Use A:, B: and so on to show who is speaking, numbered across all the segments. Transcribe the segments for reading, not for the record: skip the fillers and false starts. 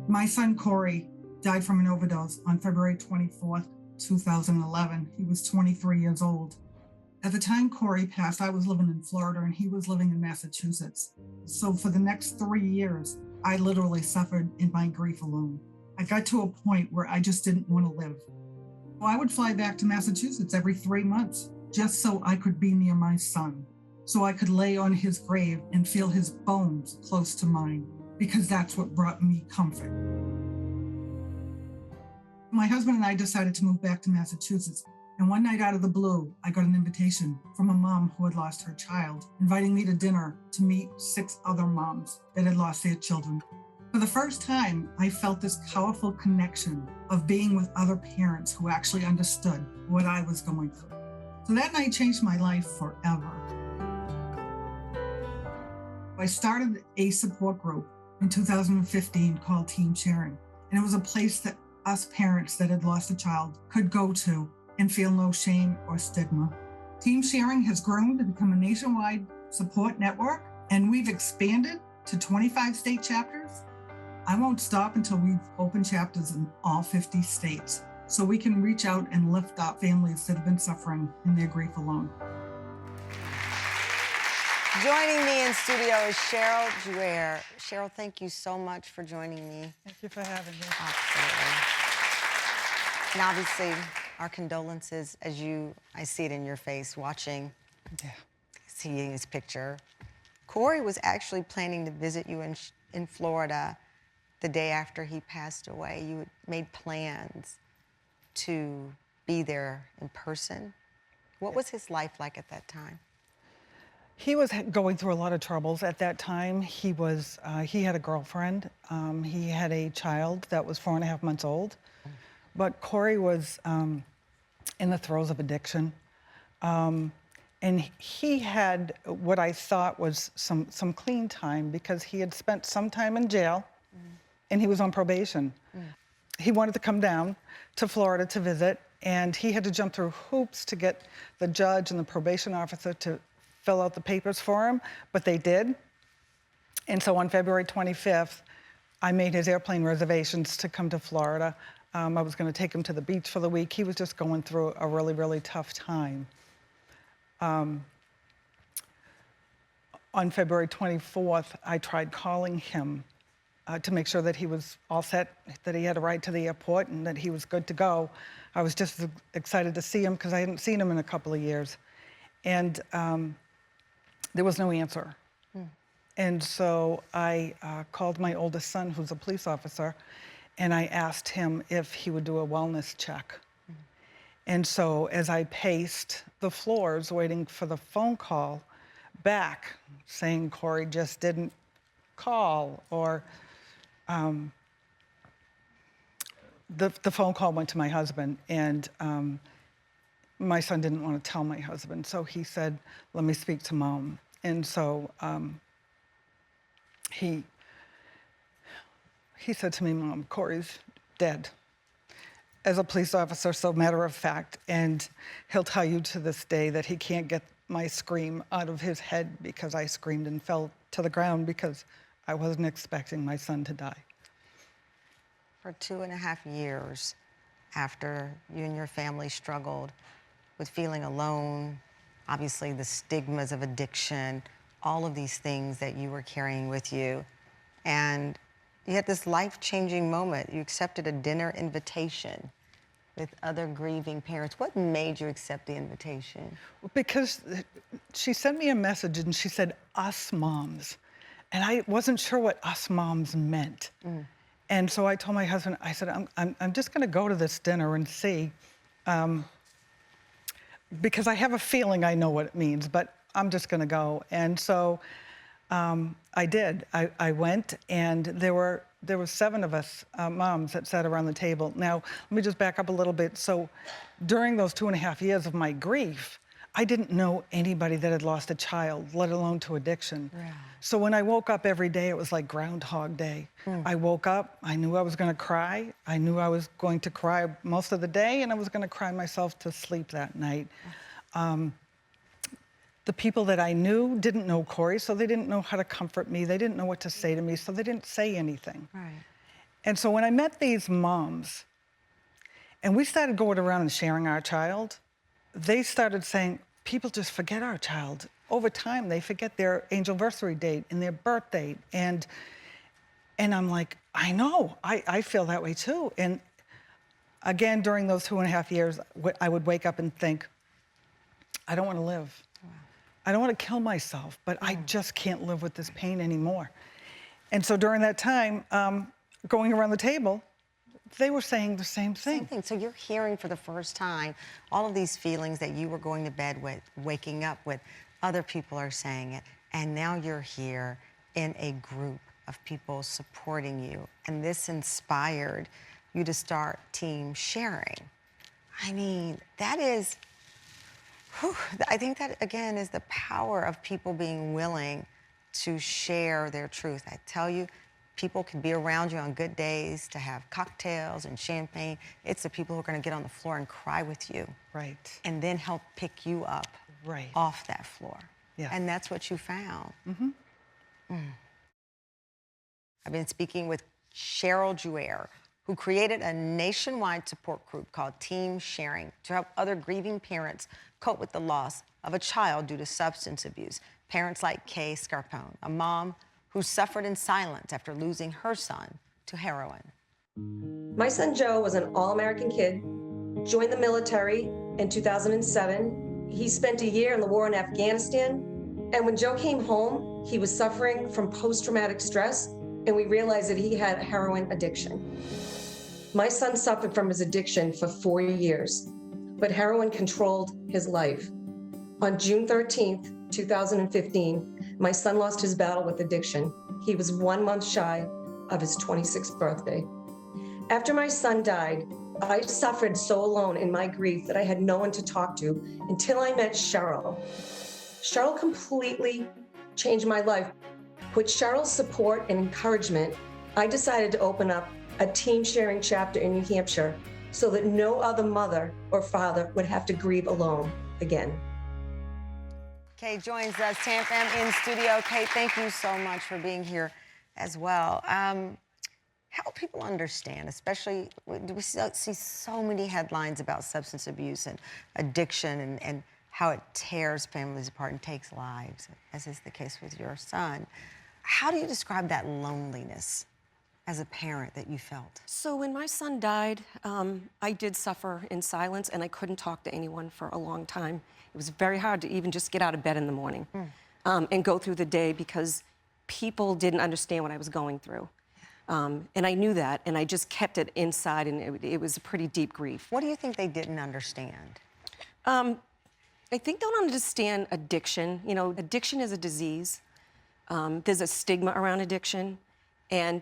A: My son, Corey, died from an overdose on February 24th, 2011. He was 23 years old. At the time Corey passed, I was living in Florida and he was living in Massachusetts. So for the next 3 years, I literally suffered in my grief alone. I got to a point where I just didn't want to live. I would fly back to Massachusetts every 3 months just so I could be near my son, so I could lay on his grave and feel his bones close to mine, because that's what brought me comfort. My husband and I decided to move back to Massachusetts, and one night out of the blue, I got an invitation from a mom who had lost her child, inviting me to dinner to meet 6 other moms that had lost their children. For the first time, I felt this powerful connection of being with other parents who actually understood what I was going through. So that night changed my life forever. I started a support group in 2015 called Team Sharing, and it was a place that us parents that had lost a child could go to and feel no shame or stigma. Team Sharing has grown to become a nationwide support network, and we've expanded to 25 state chapters. I won't stop until we've opened chapters in all 50 states, so we can reach out and lift up families that have been suffering in their grief alone.
B: Joining me in studio is Cheryl Juaire. Cheryl, thank you so much for joining me.
C: Thank you for having me.
B: Absolutely. And obviously, our condolences as I see it in your face, watching, seeing his picture. Corey was actually planning to visit you in Florida the day after he passed away. You had made plans to be there in person. What was his life like at that time?
C: He was going through a lot of troubles at that time. He had a girlfriend. He had a child that was 4.5 months old. But Corey was in the throes of addiction. And he had what I thought was some clean time, because he had spent some time in jail and he was on probation. He wanted to come down to Florida to visit, and he had to jump through hoops to get the judge and the probation officer to fill out the papers for him, but they did. And so on February 25th, I made his airplane reservations to come to Florida. I was going to take him to the beach for the week. He was just going through a really, really tough time. On February 24th, I tried calling him to make sure that he was all set, that he had a ride to the airport and that he was good to go. I was just excited to see him because I hadn't seen him in a couple of years. And there was no answer. And so I called my oldest son, who's a police officer, and I asked him if he would do a wellness check. And so as I paced the floors waiting for the phone call back saying Corey just didn't call, or the phone call went to my husband, and my son didn't want to tell my husband, so he said, let me speak to Mom. And so he said to me, Mom, Corey's dead. As a police officer, so matter of fact, and he'll tell you to this day that he can't get my scream out of his head because I screamed and fell to the ground because I wasn't expecting my son to die.
B: For 2.5 years after you and your family struggled with feeling alone, obviously the stigmas of addiction, all of these things that you were carrying with you, and you had this life-changing moment. You accepted a dinner invitation with other grieving parents. What made you accept the invitation?
C: Because she sent me a message and she said, us moms. And I wasn't sure what us moms meant. And so I told my husband, I said, I'm just gonna go to this dinner and see, because I have a feeling I know what it means, but I'm just gonna go. And so I did. I went, and there were 7 of us moms that sat around the table. Now, let me just back up a little bit. So during those 2.5 years of my grief, I didn't know anybody that had lost a child, let alone to addiction. Yeah. So when I woke up every day, it was like Groundhog Day. I woke up, I knew I was gonna cry. I knew I was going to cry most of the day, and I was gonna cry myself to sleep that night. The people that I knew didn't know Corey, so they didn't know how to comfort me. They didn't know what to say to me, so they didn't say anything. Right. And so when I met these moms, and we started going around and sharing our child, they started saying, people just forget our child. Over time, they forget their anniversary date and their birth date. And I'm like, I know, I feel that way too. And again, during those 2.5 years, I would wake up and think, I don't want to live. Wow. I don't want to kill myself, but I just can't live with this pain anymore. And so during that time, going around the table, they were saying the same thing.
B: Same thing. So you're hearing for the first time all of these feelings that you were going to bed with, waking up with. Other people are saying it. And now you're here in a group of people supporting you. And this inspired you to start team sharing. I mean, that is, whew, I think that, again, is the power of people being willing to share their truth. I tell you, people can be around you on good days to have cocktails and champagne. It's the people who are going to get on the floor and cry with you.
C: Right.
B: And then help pick you up off that floor. Yeah. And that's what you found. Mm-hmm. I've been speaking with Cheryl Juaire, who created a nationwide support group called Team Sharing to help other grieving parents cope with the loss of a child due to substance abuse. Parents like Kay Scarpone, a mom who suffered in silence after losing her son to heroin.
D: My son Joe was an all-American kid, joined the military in 2007. He spent a year in the war in Afghanistan. And when Joe came home, he was suffering from post-traumatic stress, and we realized that he had heroin addiction. My son suffered from his addiction for 4 years, but heroin controlled his life. On June 13th, 2015, my son lost his battle with addiction. He was 1 month shy of his 26th birthday. After my son died, I suffered so alone in my grief that I had no one to talk to until I met Cheryl. Cheryl completely changed my life. With Cheryl's support and encouragement, I decided to open up a team sharing chapter in New Hampshire so that no other mother or father would have to grieve alone again.
B: Kay joins us, TAMFM in studio. Kay, thank you so much for being here as well. Help people understand, especially, we see so many headlines about substance abuse and addiction and how it tears families apart and takes lives, as is the case with your son. How do you describe that loneliness as a parent that you felt?
E: So when my son died, I did suffer in silence, and I couldn't talk to anyone for a long time. It was very hard to even just get out of bed in the morning and go through the day because people didn't understand what I was going through. And I knew that, and I just kept it inside, and it was a pretty deep grief.
B: What do you think they didn't understand?
E: I think they don't understand addiction. You know, addiction is a disease. There's a stigma around addiction, and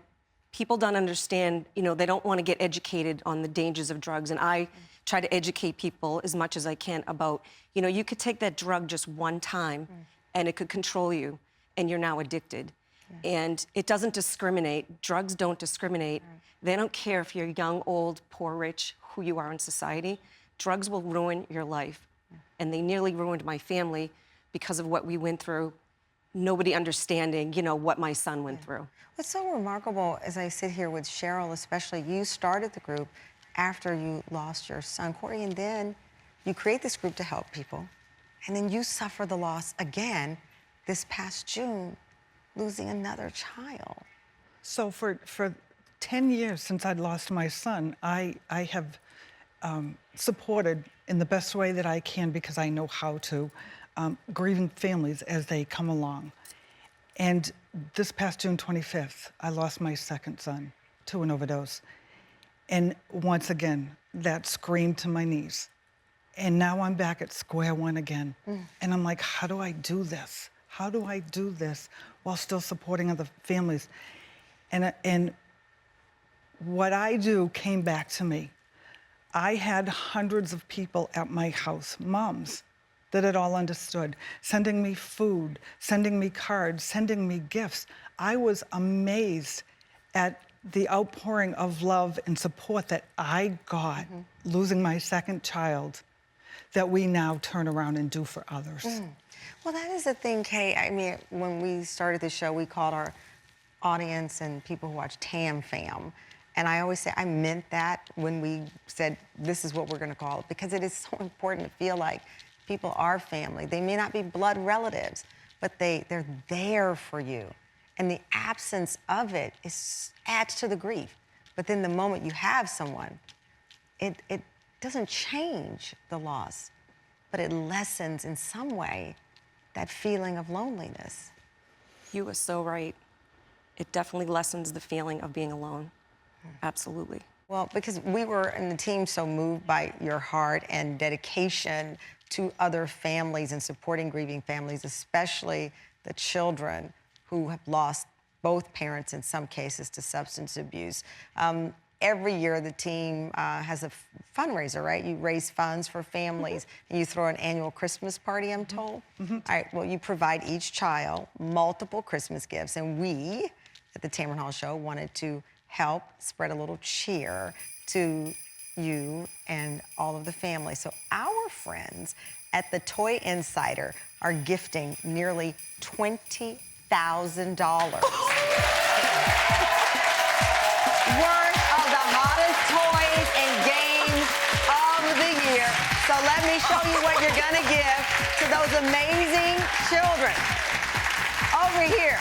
E: people don't understand, you know, they don't want to get educated on the dangers of drugs, and I try to educate people as much as I can about, you know, you could take that drug just one time, and it could control you, and you're now addicted. And it doesn't discriminate. Drugs don't discriminate. They don't care if you're young, old, poor, rich, who you are in society. Drugs will ruin your life. And they nearly ruined my family because of what we went through. Nobody understanding, you know, what my son went through.
B: What's so remarkable, as I sit here with Cheryl especially, you started the group after you lost your son, Corey, and then you create this group to help people. And then you suffer the loss again this past June, losing another child.
C: So for 10 years since I'd lost my son, I have supported in the best way that I can, because I know how to, grieving families as they come along. And this past June 25th, I lost my second son to an overdose. And once again, that screamed to my knees. And now I'm back at square one again. And I'm like, how do I do this? How do I do this while still supporting other families? And what I do came back to me. I had hundreds of people at my house, moms, that had all understood, sending me food, sending me cards, sending me gifts. I was amazed at the outpouring of love and support that I got losing my second child, that we now turn around and do for others.
B: Well, that is the thing, Kay. I mean, when we started the show, we called our audience and people who watch TAMFam. And I always say I meant that when we said this is what we're going to call it, because it is so important to feel like people are family. They may not be blood relatives, but they're there for you. And the absence of it adds to the grief. But then the moment you have someone, it doesn't change the loss, but it lessens in some way that feeling of loneliness.
E: You are so right. It definitely lessens the feeling of being alone. Absolutely.
B: Well, because we were in the team so moved by your heart and dedication to other families and supporting grieving families, especially the children who have lost both parents in some cases to substance abuse. Every year the team has a fundraiser, right? You raise funds for families and you throw an annual Christmas party, I'm told. All right, well, you provide each child multiple Christmas gifts, and we at the Tamron Hall Show wanted to help spread a little cheer to you and all of the family. So our friends at the Toy Insider are gifting nearly $20,000 worth of the hottest toys and games of the year. So let me show you what you're gonna give to those amazing children. Over here,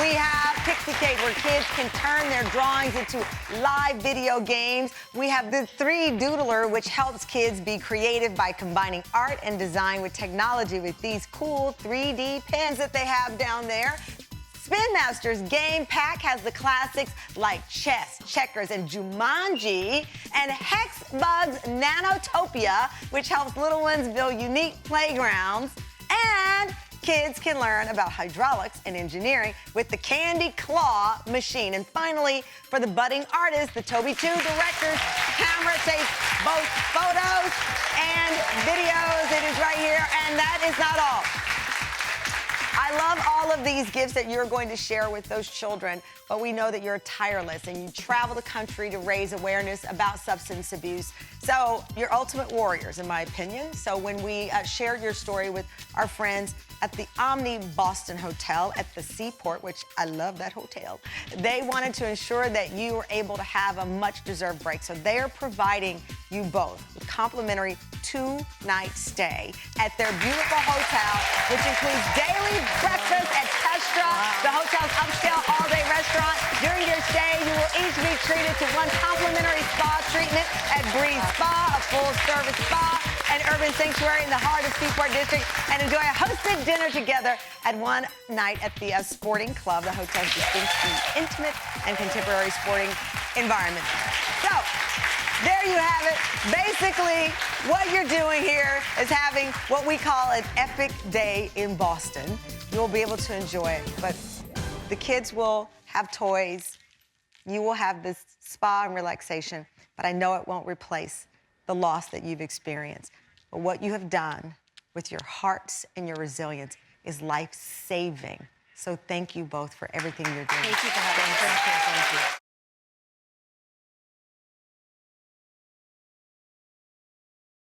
B: we have Pixie Cake, where kids can turn their drawings into live video games. We have the 3D Doodler, which helps kids be creative by combining art and design with technology with these cool 3D pens that they have down there. Spin Master's Game Pack has the classics like chess, checkers, and Jumanji. And HEXBUG's NANOTOPIA, which helps little ones build unique playgrounds. And kids can learn about hydraulics and engineering with the Candy Claw machine. And finally, for the budding artists, the TOBI 2 director's camera takes both photos and videos. It is right here, and that is not all. I love all of these gifts that you're going to share with those children, but we know that you're tireless and you travel the country to raise awareness about substance abuse. So you're ultimate warriors, in my opinion. So when we shared your story with our friends at the Omni Boston Hotel at the Seaport, which I love that hotel, they wanted to ensure that you were able to have a much-deserved break. So they are providing you both with complimentary 2-night stay at their beautiful hotel, which includes daily breakfast at Testra, the hotel's upscale all-day restaurant. During your stay, you will each be treated to one complimentary spa treatment at Breeze Spa, a full-service spa and urban sanctuary in the heart of Seaport District, and enjoy a hosted dinner together at one night at the Sporting Club, the hotel's distinctly intimate and contemporary sporting environment. So, there you have it. Basically, what you're doing here is having what we call an epic day in Boston. You'll be able to enjoy it, but the kids will have toys. You will have this spa and relaxation, but I know it won't replace the loss that you've experienced. But what you have done with your hearts and your resilience is life-saving. So thank you both for everything you're doing.
E: Thank you for having us. Thank you.